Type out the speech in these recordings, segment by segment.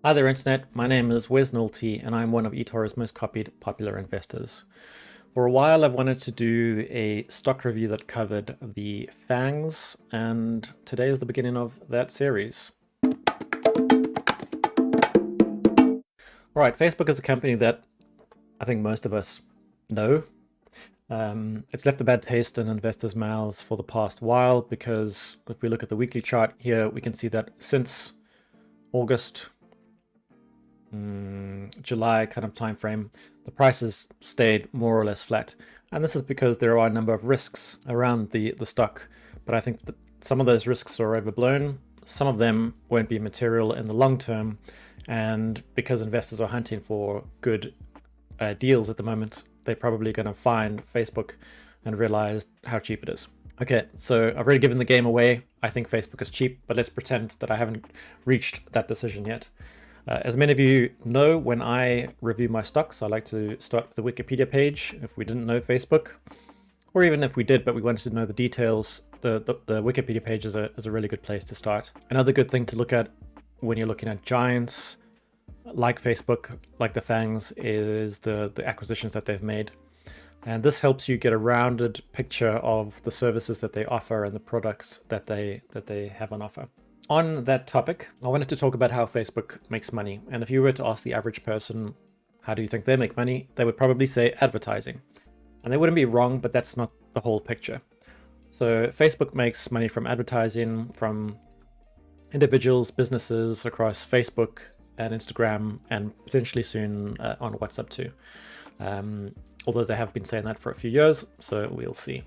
Hi there, Internet. My name is ᴄᴏᴜᴜᴜ, and I'm one of eToro's most copied popular investors. For a while, I've wanted to do a stock review that covered the FANGs, and today is the beginning of that series. All right, Facebook is a company that I think most of us know. It's left a bad taste in investors' mouths for the past while because if we look at the weekly chart here, we can see that since August, July kind of time frame, the prices stayed more or less flat. And this is because there are a number of risks around the stock, but I think that some of those risks are overblown. Some of them won't be material in the long term, and because investors are hunting for good deals at the moment, they're probably going to find Facebook and realize how cheap it is. Okay, so I've already given the game away. I think Facebook is cheap, but let's pretend that I haven't reached that decision yet. As many of you know, when I review my stocks, I like to start with the Wikipedia page. If we didn't know Facebook, or even if we did, but we wanted to know the details, the Wikipedia page is a really good place to start. Another good thing to look at when you're looking at giants like Facebook, like the FANGs, is the acquisitions that they've made. And this helps you get a rounded picture of the services that they offer and the products that they have on offer. On that topic, I wanted to talk about how Facebook makes money. And if you were to ask the average person, how do you think they make money? They would probably say advertising. And they wouldn't be wrong, but that's not the whole picture. So Facebook makes money from advertising from individuals, businesses across Facebook and Instagram, and potentially soon on WhatsApp too. Although they have been saying that for a few years, so we'll see.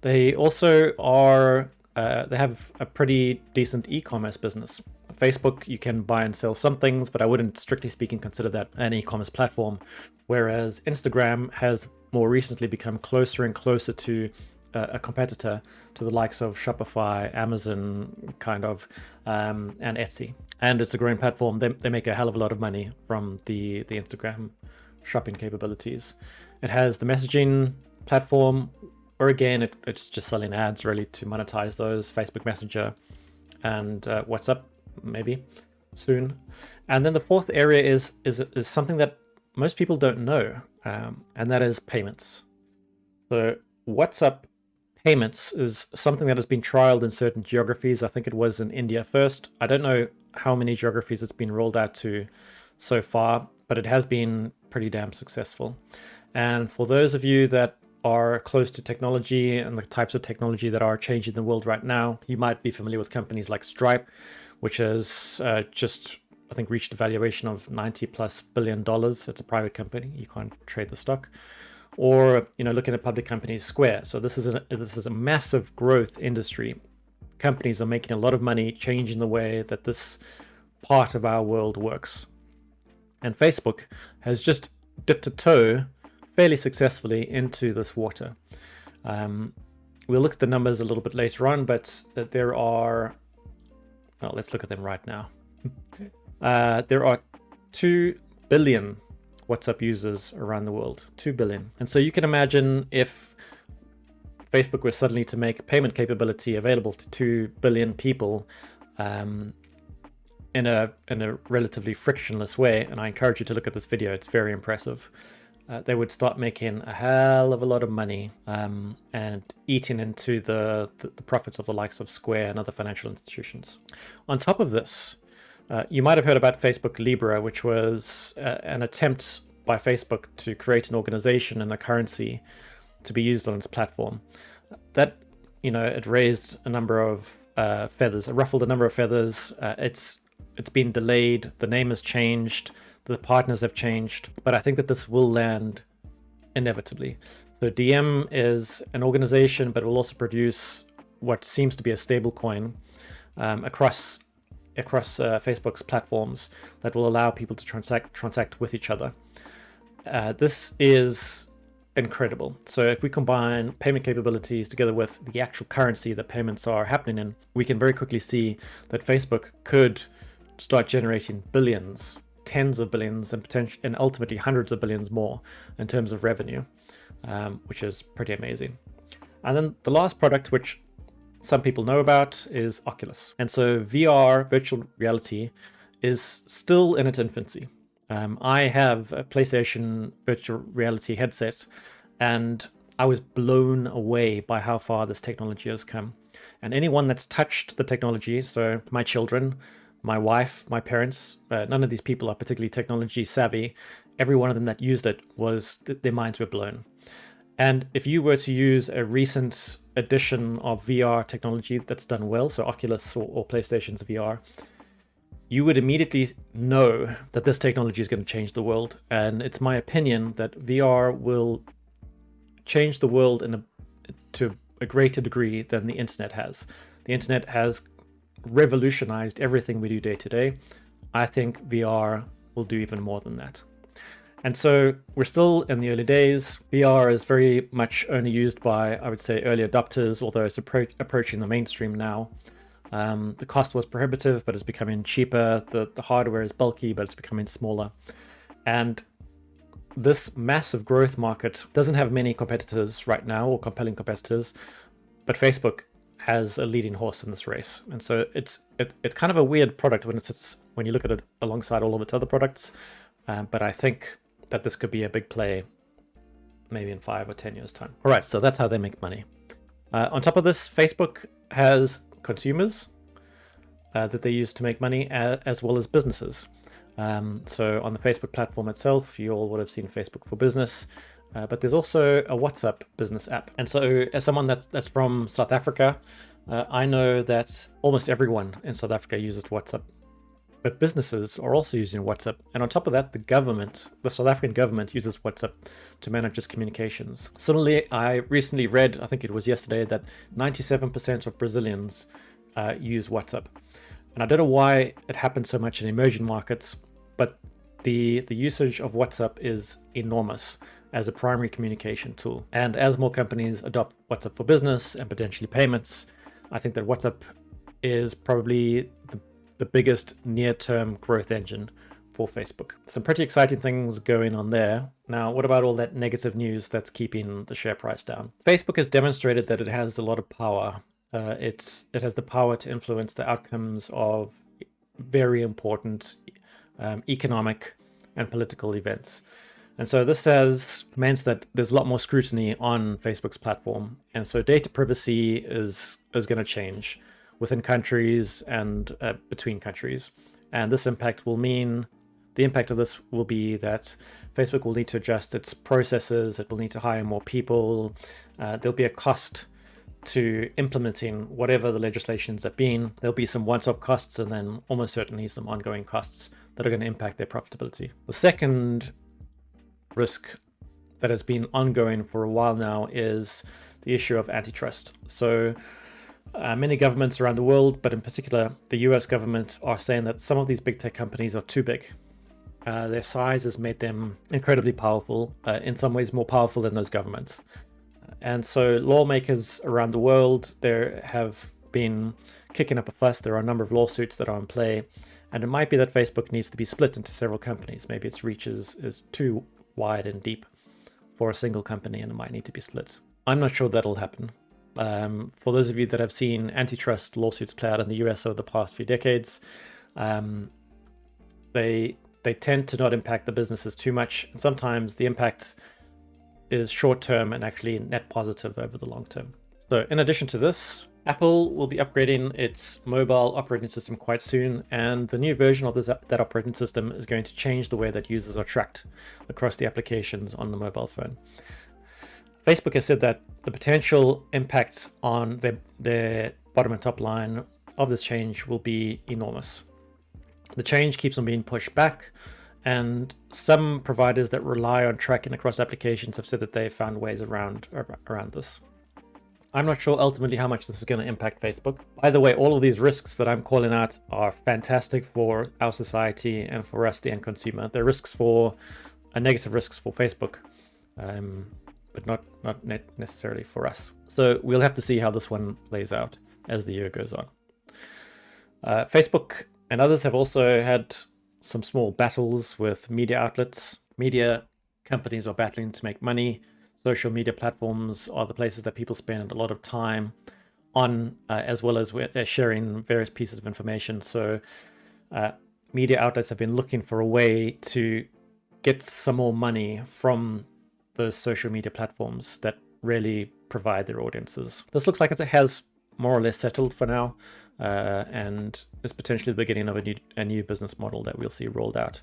They also are they have a pretty decent e-commerce business. Facebook, you can buy and sell some things, but I wouldn't, strictly speaking, consider that an e-commerce platform. Whereas Instagram has more recently become closer and closer to a competitor to the likes of Shopify, Amazon, kind of, and Etsy. And it's a growing platform. They make a hell of a lot of money from the Instagram shopping capabilities. It has the messaging platform, or again, it's just selling ads really to monetize those. Facebook Messenger and WhatsApp, maybe soon. And then the fourth area is something that most people don't know, and that is payments. So WhatsApp payments is something that has been trialed in certain geographies. I think it was in India first. I don't know how many geographies it's been rolled out to so far, but it has been pretty damn successful. And for those of you that are close to technology and the types of technology that are changing the world right now, you might be familiar with companies like Stripe, which has just, I think, reached a valuation of $90+ billion. It's a private company. You can't trade the stock. Or, looking at public companies, Square. So this is a massive growth industry. Companies are making a lot of money changing the way that this part of our world works. And Facebook has just dipped a toe fairly successfully into this water. We'll look at the numbers a little bit later on, but there are, well, let's look at them right now. There are 2 billion WhatsApp users around the world, 2 billion. And so you can imagine if Facebook were suddenly to make payment capability available to 2 billion people in a relatively frictionless way, and I encourage you to look at this video, it's very impressive. They would start making a hell of a lot of money and eating into the profits of the likes of Square and other financial institutions. On top of this, you might have heard about Facebook Libra, which was an attempt by Facebook to create an organization and a currency to be used on its platform. That, it raised a number of feathers, it ruffled a number of feathers. It's been delayed, the name has changed, the partners have changed, but I think that this will land inevitably. So DM is an organization, but will also produce what seems to be a stable coin across Facebook's platforms that will allow people to transact with each other. This is incredible. So if we combine payment capabilities together with the actual currency that payments are happening in, we can very quickly see that Facebook could start generating billions, tens of billions, and ultimately hundreds of billions more in terms of revenue, which is pretty amazing. And then the last product, which some people know about, is Oculus. And so VR, virtual reality, is still in its infancy. I have a PlayStation virtual reality headset, and I was blown away by how far this technology has come. And anyone that's touched the technology, so my children, my wife, my parents, none of these people are particularly technology savvy. Every one of them that used it was, their minds were blown. And if you were to use a recent edition of VR technology that's done well, so Oculus or PlayStation's VR, you would immediately know that this technology is going to change the world. And it's my opinion that VR will change the world to a greater degree than the internet has. The internet has revolutionized everything we do day to day. I think VR will do even more than that. And so we're still in the early days. VR is very much only used by, I would say, early adopters, although it's approaching the mainstream now. The cost was prohibitive, but it's becoming cheaper. The hardware is bulky, but it's becoming smaller. And this massive growth market doesn't have many competitors right now, or compelling competitors, but Facebook has a leading horse in this race. And so it's kind of a weird product when you look at it alongside all of its other products. But I think that this could be a big play maybe in 5 or 10 years time. All right, so that's how they make money. On top of this, Facebook has consumers that they use to make money, as well as businesses. So on the Facebook platform itself, you all would have seen Facebook for Business, but there's also a WhatsApp business app. And so as someone that's from South Africa, I know that almost everyone in South Africa uses WhatsApp. But businesses are also using WhatsApp. And on top of that, the South African government uses WhatsApp to manage its communications. Similarly, I recently read, I think it was yesterday, that 97% of Brazilians use WhatsApp. And I don't know why it happens so much in emerging markets, but the usage of WhatsApp is enormous as a primary communication tool. And as more companies adopt WhatsApp for Business and potentially payments, I think that WhatsApp is probably the biggest near-term growth engine for Facebook. Some pretty exciting things going on there. Now, what about all that negative news that's keeping the share price down? Facebook has demonstrated that it has a lot of power. It has the power to influence the outcomes of very important economic and political events. And so this has meant that there's a lot more scrutiny on Facebook's platform. And so data privacy is going to change within countries and between countries. And this impact will mean, the impact of this will be that Facebook will need to adjust its processes, it will need to hire more people, there'll be a cost to implementing whatever the legislations have been. There'll be some once-off costs and then almost certainly some ongoing costs that are going to impact their profitability. The second risk that has been ongoing for a while now is the issue of antitrust. So many governments around the world, but in particular the US government, are saying that some of these big tech companies are too big. Their size has made them incredibly powerful, in some ways more powerful than those governments. And so lawmakers around the world, there have been kicking up a fuss. There are a number of lawsuits that are in play. And it might be that Facebook needs to be split into several companies. Maybe its reach is too wide and deep for a single company and it might need to be split. I'm not sure that'll happen. For those of you that have seen antitrust lawsuits play out in the US over the past few decades, they tend to not impact the businesses too much. And sometimes the impact is short-term and actually net positive over the long term. So in addition to this, Apple will be upgrading its mobile operating system quite soon, and the new version of that operating system is going to change the way that users are tracked across the applications on the mobile phone. Facebook has said that the potential impact on their bottom and top line of this change will be enormous. The change keeps on being pushed back, and some providers that rely on tracking across applications have said that they've found ways around this. I'm not sure ultimately how much this is going to impact Facebook. By the way, all of these risks that I'm calling out are fantastic for our society and for us, the end consumer. They're negative risks for Facebook, but not necessarily for us. So we'll have to see how this one plays out as the year goes on. Facebook and others have also had some small battles with media outlets. Media companies are battling to make money. Social media platforms are the places that people spend a lot of time on, as well as sharing various pieces of information. So media outlets have been looking for a way to get some more money from those social media platforms that really provide their audiences. This looks like it has more or less settled for now, and is potentially the beginning of a new business model that we'll see rolled out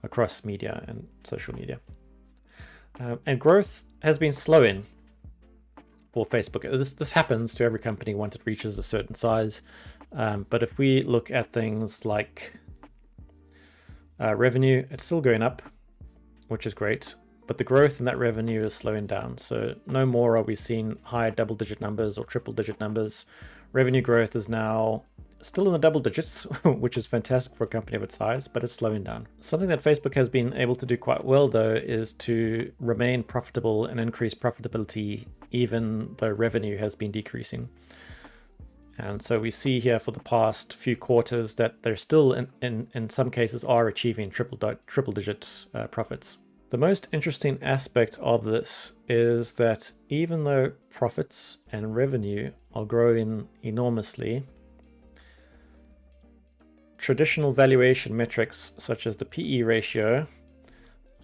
across media and social media. And growth has been slowing for Facebook. This happens to every company once it reaches a certain size. But if we look at things like revenue, it's still going up, which is great. But the growth in that revenue is slowing down. So no more are we seeing high double-digit numbers or triple-digit numbers. Revenue growth is now still in the double digits, which is fantastic for a company of its size, but it's slowing down. Something that Facebook has been able to do quite well, though, is to remain profitable and increase profitability even though revenue has been decreasing. And so we see here for the past few quarters that they're still, in some cases, are achieving triple-digit profits. The most interesting aspect of this is that even though profits and revenue are growing enormously, traditional valuation metrics such as the PE ratio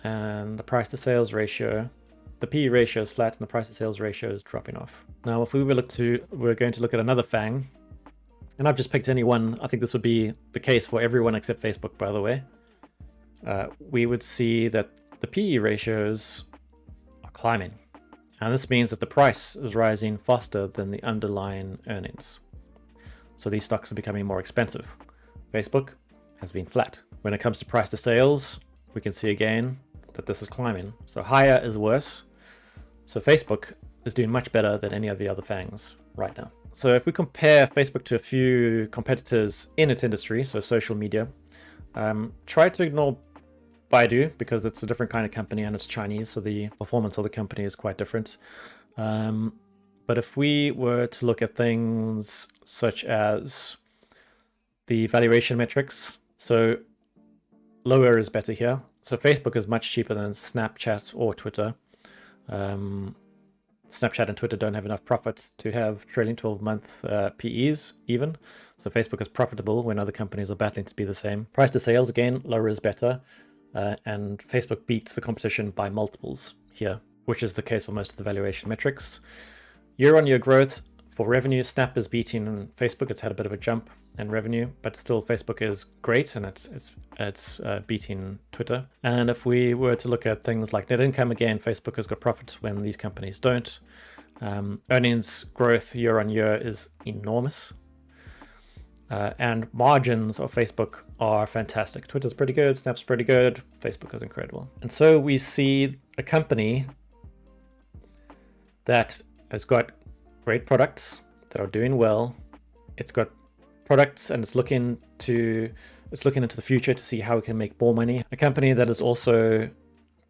and the price to sales ratio, the PE ratio is flat and the price to sales ratio is dropping off. Now, if we're going to look at another FANG, and I've just picked any one, I think this would be the case for everyone except Facebook, by the way, we would see that the PE ratios are climbing. And this means that the price is rising faster than the underlying earnings. So these stocks are becoming more expensive. Facebook has been flat. When it comes to price to sales, we can see again that this is climbing. So higher is worse. So Facebook is doing much better than any of the other FANGs right now. So if we compare Facebook to a few competitors in its industry, so social media, try to ignore Baidu because it's a different kind of company and it's Chinese, so the performance of the company is quite different. But if we were to look at things such as the valuation metrics, so lower is better here. So Facebook is much cheaper than Snapchat or Twitter. Snapchat and Twitter don't have enough profit to have trailing 12-month PEs even. So Facebook is profitable when other companies are battling to be the same. Price to sales, again, lower is better. And Facebook beats the competition by multiples here, which is the case for most of the valuation metrics. Year-on-year growth for revenue, Snap is beating Facebook. It's had a bit of a jump in revenue, but still Facebook is great and it's beating Twitter. And if we were to look at things like net income, again, Facebook has got profit when these companies don't. Earnings growth year-on-year is enormous. And margins of Facebook are fantastic. Twitter's pretty good, Snap's pretty good, Facebook is incredible. And so we see a company that has got great products that are doing well. It's got products and it's looking into the future to see how it can make more money. A company that is also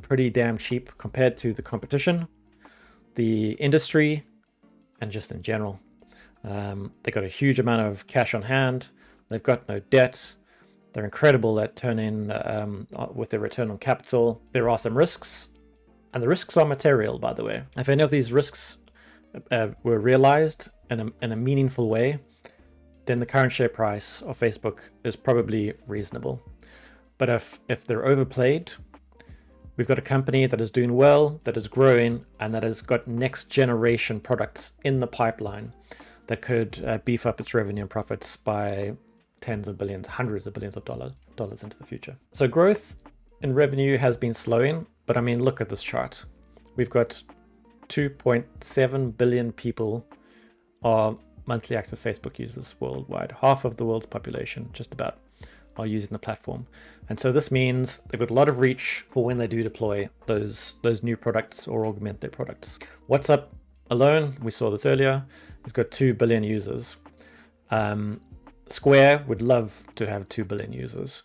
pretty damn cheap compared to the competition, the industry, and just in general. They've got a huge amount of cash on hand. They've got no debt. They're incredible at turning with their return on capital. There are some risks, and the risks are material, by the way. If any of these risks were realized in a meaningful way, then the current share price of Facebook is probably reasonable. But if they're overplayed, we've got a company that is doing well, that is growing, and that has got next generation products in the pipeline that could beef up its revenue and profits by tens of billions, hundreds of billions of dollars into the future. So growth in revenue has been slowing, but I mean, look at this chart. We've got 2.7 billion people are monthly active Facebook users worldwide. Half of the world's population, just about, are using the platform. And so this means they've got a lot of reach for when they do deploy those new products or augment their products. WhatsApp alone, we saw this earlier, it's got 2 billion users. Square would love to have 2 billion users.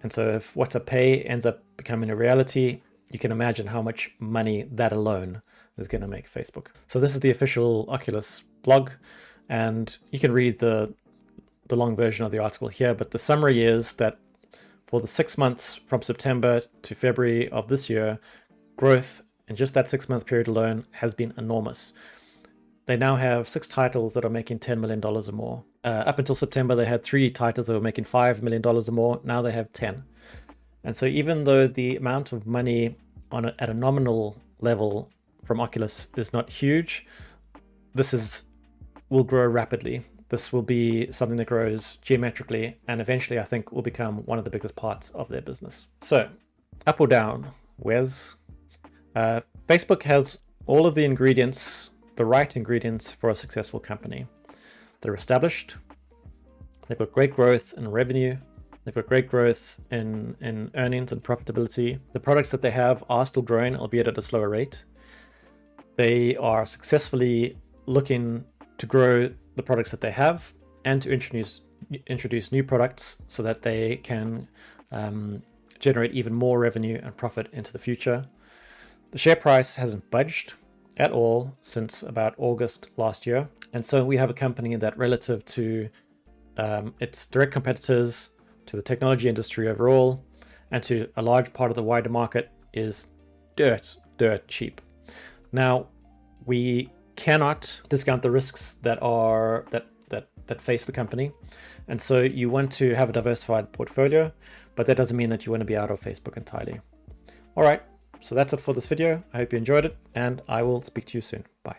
And so if WhatsApp Pay ends up becoming a reality, you can imagine how much money that alone is going to make Facebook. So this is the official Oculus blog, and you can read the long version of the article here, but the summary is that for the 6 months from September to February of this year, growth in just that 6-month period alone has been enormous. They now have 6 titles that are making $10 million or more. Up until September, they had 3 titles that were making $5 million or more. Now they have 10. And so even though the amount of money at a nominal level from Oculus is not huge, will grow rapidly. This will be something that grows geometrically and eventually I think will become one of the biggest parts of their business. So up or down, where's Facebook has all of the ingredients, the right ingredients for a successful company. They're established, they've got great growth in revenue, they've got great growth in earnings and profitability. The products that they have are still growing, albeit at a slower rate. They are successfully looking to grow the products that they have and to introduce new products so that they can generate even more revenue and profit into the future. The share price hasn't budged at all since about August last year. And so we have a company that relative to its direct competitors, to the technology industry overall, and to a large part of the wider market is dirt cheap. Now, we cannot discount the risks that face the company. And so you want to have a diversified portfolio, but that doesn't mean that you want to be out of Facebook entirely. All right, so that's it for this video. I hope you enjoyed it, and I will speak to you soon. Bye.